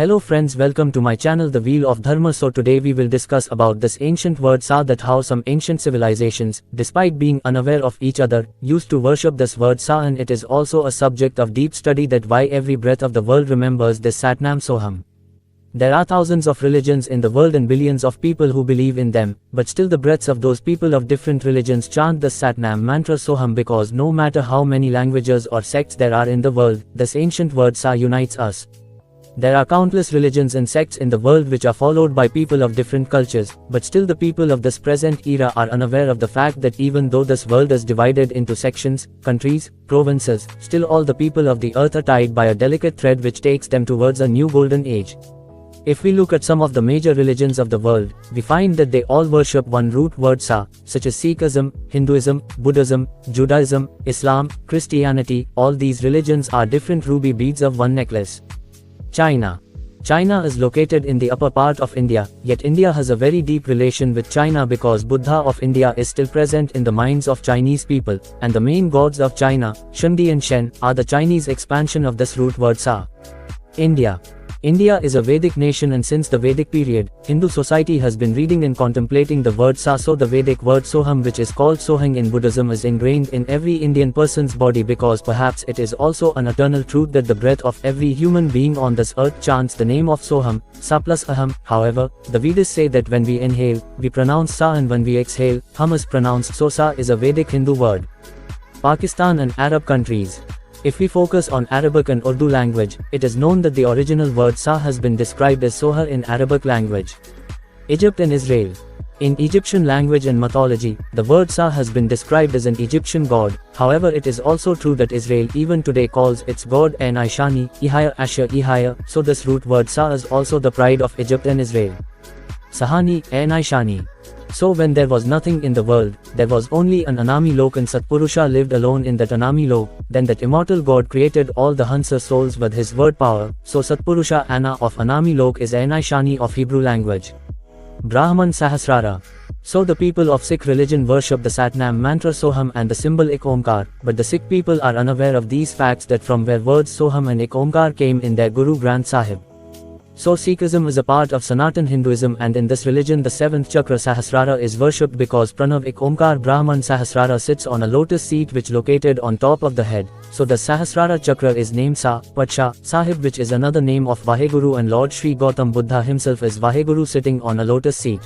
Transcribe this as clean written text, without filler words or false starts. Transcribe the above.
Hello friends, welcome to my channel The Wheel of Dharma. So today we will discuss about this ancient word Sa, that how some ancient civilizations, despite being unaware of each other, used to worship this word Sa, and it is also a subject of deep study that why every breath of the world remembers this Satnam Soham. There are thousands of religions in the world and billions of people who believe in them, but still the breaths of those people of different religions chant the Satnam mantra Soham, because no matter how many languages or sects there are in the world, this ancient word Sa unites us. There are countless religions and sects in the world which are followed by people of different cultures, but still the people of this present era are unaware of the fact that even though this world is divided into sections, countries, provinces, still all the people of the earth are tied by a delicate thread which takes them towards a new golden age. If we look at some of the major religions of the world, we find that they all worship one root word Sa, such as Sikhism, Hinduism, Buddhism, Judaism, Islam, Christianity. All these religions are different ruby beads of one necklace. China. China is located in the upper part of India, yet India has a very deep relation with China because Buddha of India is still present in the minds of Chinese people, and the main gods of China, Shundi and Shen, are the Chinese expansion of this root word Sa. India. India is a Vedic nation, and since the Vedic period, Hindu society has been reading and contemplating the word Sa, so the Vedic word Soham, which is called Sohang in Buddhism, is ingrained in every Indian person's body because perhaps it is also an eternal truth that the breath of every human being on this earth chants the name of Soham, Sa plus Aham. However, the Vedas say that when we inhale, we pronounce Sa, and when we exhale, Hum is pronounced. So Sa is a Vedic Hindu word. Pakistan and Arab countries. If we focus on Arabic and Urdu language, it is known that the original word Sa has been described as Sohar in Arabic language. Egypt and Israel. In Egyptian language and mythology, the word Sa has been described as an Egyptian god. However, it is also true that Israel even today calls its god An-Ishani, Ihaya Asher Ihaya, so this root word Sa is also the pride of Egypt and Israel. Sahani, An-Ishani. So when there was nothing in the world, there was only an Anami Lok, and Satpurusha lived alone in that Anami Lok. Then that immortal god created all the Hansa souls with his word power, so Satpurusha Anna of Anami Lok is An-Ishani of Hebrew language. Brahman Sahasrara. So the people of Sikh religion worship the Satnam mantra Soham and the symbol Ik Omkar, but the Sikh people are unaware of these facts, that from where words Soham and Ik Omkar came in their Guru Granth Sahib. So Sikhism is a part of Sanatan Hinduism, and in this religion the seventh chakra Sahasrara is worshipped because Pranav Ik Omkar Brahman Sahasrara sits on a lotus seat which located on top of the head. So the Sahasrara chakra is named Sa, Patsha, Sahib, which is another name of Vaheguru, and Lord Sri Gautam Buddha himself is Vaheguru sitting on a lotus seat.